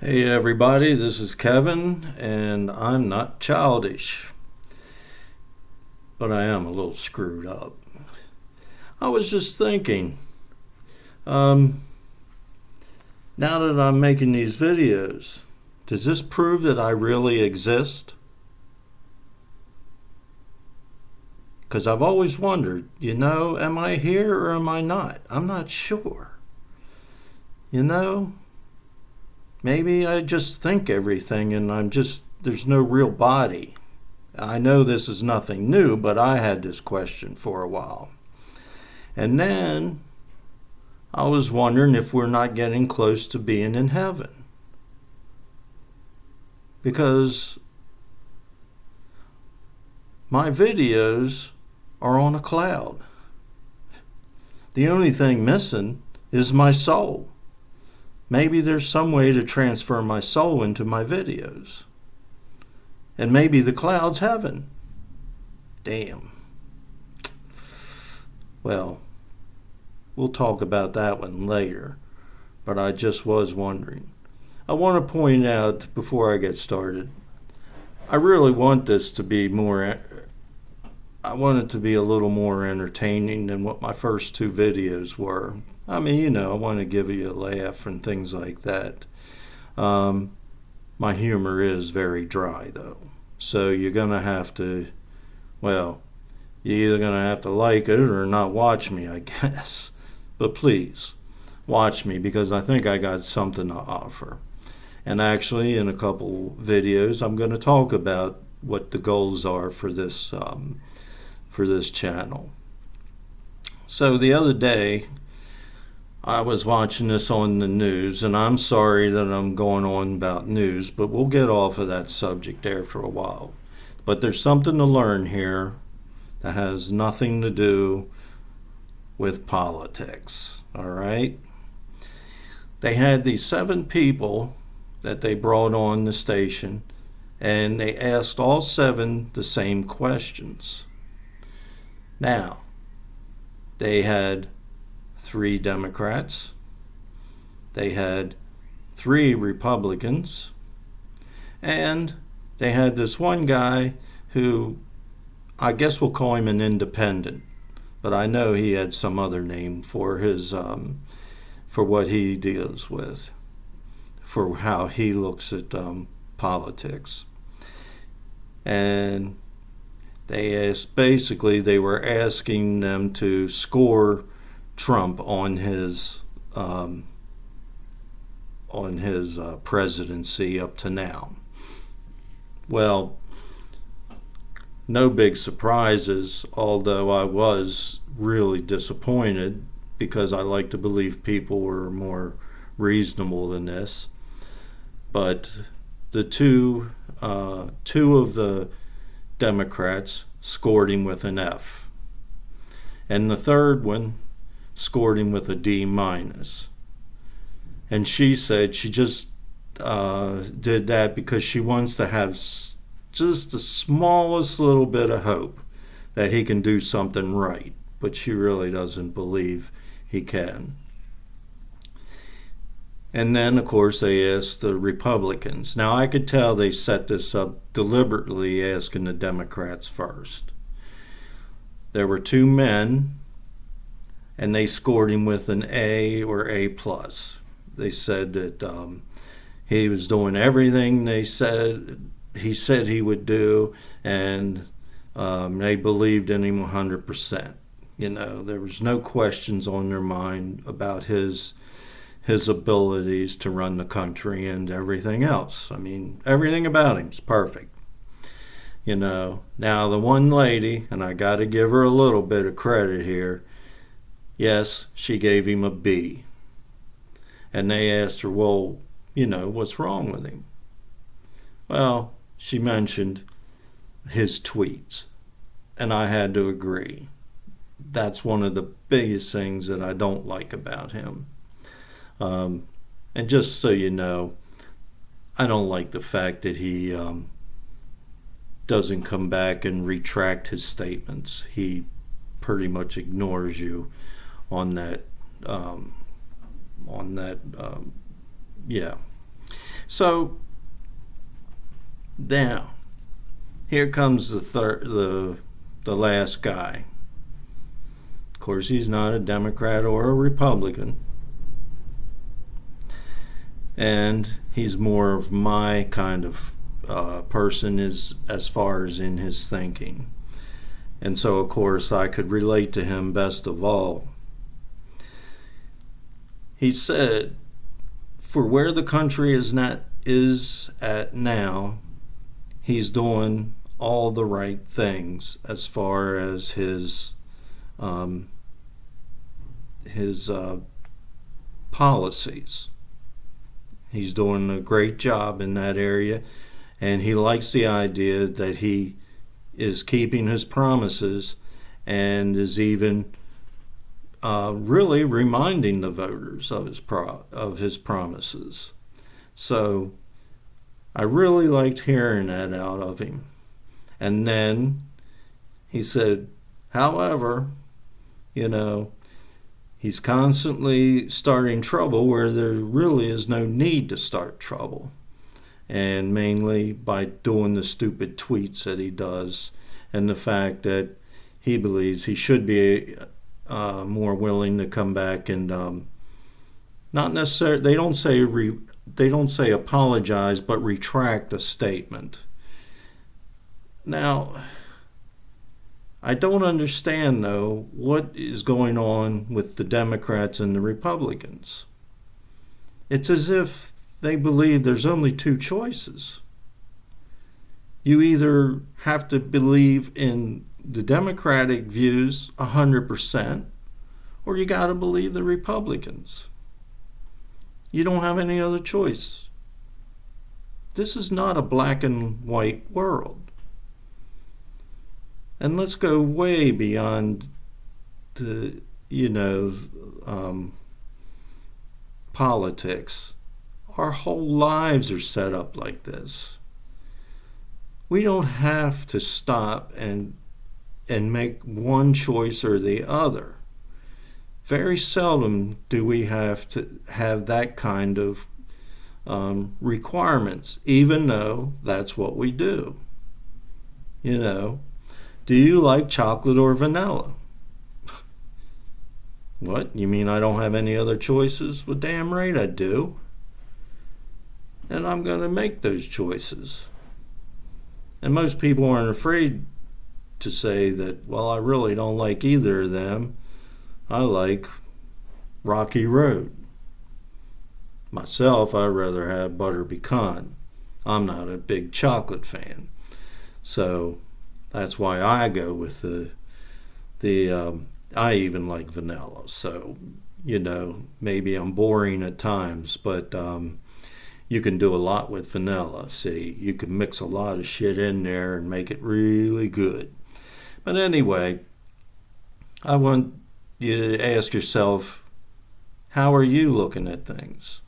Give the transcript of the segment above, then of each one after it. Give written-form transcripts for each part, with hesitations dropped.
Hey everybody, this is Kevin, and I'm not childish, but I am a little screwed up. I was just thinking, now that I'm making these videos, does this prove that I really exist? Because I've always wondered, am I here or am I not? I'm not sure. Maybe I just think everything and there's no real body. I know this is nothing new, but I had this question for a while. And then I was wondering if we're not getting close to being in heaven. Because my videos are on a cloud. The only thing missing is my soul. Maybe there's some way to transfer my soul into my videos. And maybe the cloud's heaven. Damn. Well, we'll talk about that one later, but I just was wondering. I want to point out before I get started, I really want this to be I want it to be a little more entertaining than what my first two videos were. I want to give you a laugh and things like that. My humor is very dry, though. So you're going to have to, you're either going to have to like it or not watch me, I guess. But please, watch me because I think I got something to offer. And actually, in a couple videos, I'm going to talk about what the goals are for this channel. So the other day, I was watching this on the news, and I'm sorry that I'm going on about news, but we'll get off of that subject after a while. But there's something to learn here that has nothing to do with politics, all right? They had these 7 people that they brought on the station, and they asked all 7 the same questions. Now, they had 3 Democrats, they had 3 Republicans, and they had this one guy who, I guess we'll call him an independent, but I know he had some other name for his, for what he deals with, for how he looks at politics. And they were asking them to score Trump on his presidency up to now. Well, no big surprises, although I was really disappointed because I like to believe people were more reasonable than this. But the two of the Democrats scored him with an F. And the third one scored him with a D-. And she said she just did that because she wants to have just the smallest little bit of hope that he can do something right, but she really doesn't believe he can. And then, of course, they asked the Republicans. Now, I could tell they set this up deliberately asking the Democrats first. There were 2 men, and they scored him with an A or A+. They said that he was doing everything he said he would do, and they believed in him 100%. There was no questions on their mind about his abilities to run the country and everything else. Everything about him's perfect. Now the one lady, and I got to give her a little bit of credit here, yes, she gave him a B. And they asked her, well, what's wrong with him? Well, she mentioned his tweets, and I had to agree. That's one of the biggest things that I don't like about him. And just so you know, I don't like the fact that he doesn't come back and retract his statements. He pretty much ignores you on that. Yeah. So now, here comes the last guy. Of course, he's not a Democrat or a Republican. And he's more of my kind of person as far as in his thinking. And so, of course, I could relate to him best of all. He said, for where the country is at now, he's doing all the right things as far as his policies. He's doing a great job in that area, and he likes the idea that he is keeping his promises and is even really reminding the voters of his promises. So I really liked hearing that out of him. And then he said, however, he's constantly starting trouble where there really is no need to start trouble. And mainly by doing the stupid tweets that he does, and the fact that he believes he should be more willing to come back and not necessarily, they don't say apologize, but retract a statement. Now, I don't understand, though, what is going on with the Democrats and the Republicans. It's as if they believe there's only two choices. You either have to believe in the Democratic views 100%, or you got to believe the Republicans. You don't have any other choice. This is not a black and white world. And let's go way beyond the, politics. Our whole lives are set up like this. We don't have to stop and make one choice or the other. Very seldom do we have to have that kind of requirements, even though that's what we do. Do you like chocolate or vanilla? What? You mean I don't have any other choices? Well, damn right I do. And I'm going to make those choices. And most people aren't afraid to say that, well, I really don't like either of them. I like Rocky Road. Myself, I'd rather have butter pecan. I'm not a big chocolate fan. So that's why I go with I even like vanilla. So, maybe I'm boring at times, but you can do a lot with vanilla. See, you can mix a lot of shit in there and make it really good. But anyway, I want you to ask yourself, how are you looking at things?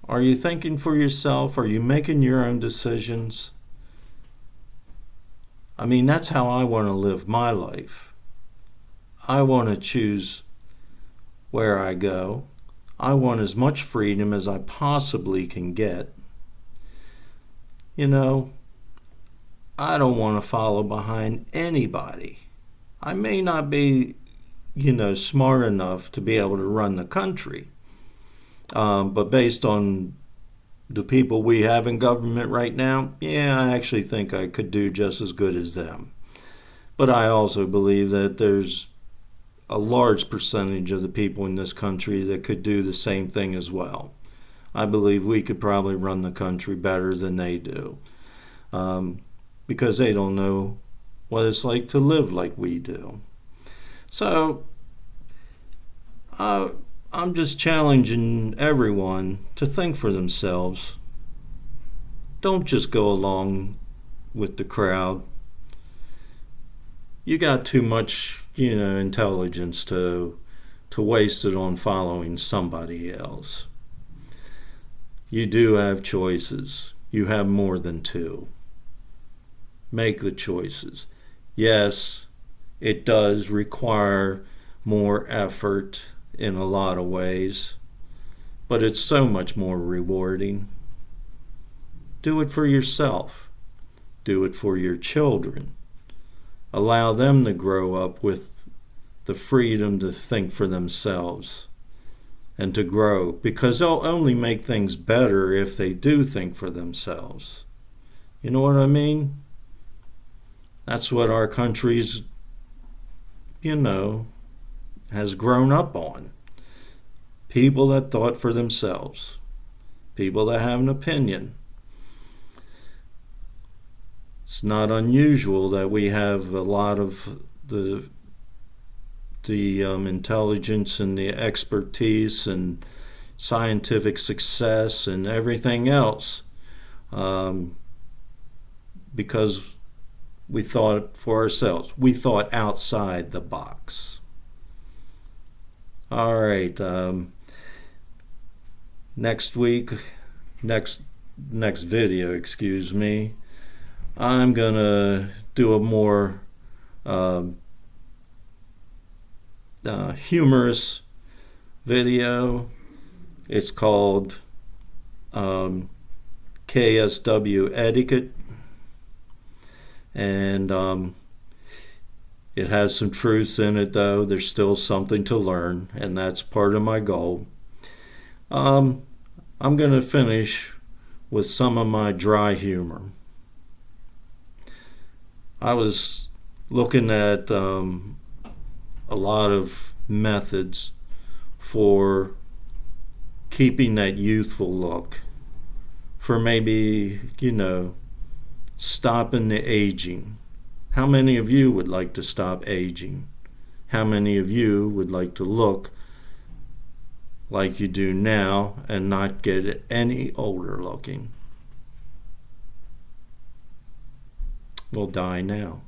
Are you thinking for yourself? Are you making your own decisions? I mean, that's how I want to live my life. I want to choose where I go. I want as much freedom as I possibly can get. I don't want to follow behind anybody. I may not be, smart enough to be able to run the country. But based on the people we have in government right now, yeah, I actually think I could do just as good as them. But I also believe that there's a large percentage of the people in this country that could do the same thing as well. I believe we could probably run the country better than they do, because they don't know what it's like to live like we do. So I'm just challenging everyone to think for themselves. Don't just go along with the crowd. You got too much, intelligence to waste it on following somebody else. You do have choices. You have more than two. Make the choices. Yes, it does require more effort in a lot of ways, but it's so much more rewarding. Do it for yourself. Do it for your children. Allow them to grow up with the freedom to think for themselves and to grow, because they'll only make things better if they do think for themselves. You know what I mean? That's what our country's, has grown up on. People that thought for themselves. People that have an opinion. It's not unusual that we have a lot of the intelligence and the expertise and scientific success and everything else because we thought for ourselves. We thought outside the box. All right. Next video, excuse me, I'm going to do a more humorous video. It's called KSW Etiquette. And it has some truths in it, though. There's still something to learn, and that's part of my goal. I'm going to finish with some of my dry humor. I was looking at a lot of methods for keeping that youthful look, for maybe, stopping the aging. How many of you would like to stop aging? How many of you would like to look like you do now and not get any older looking? Will die now.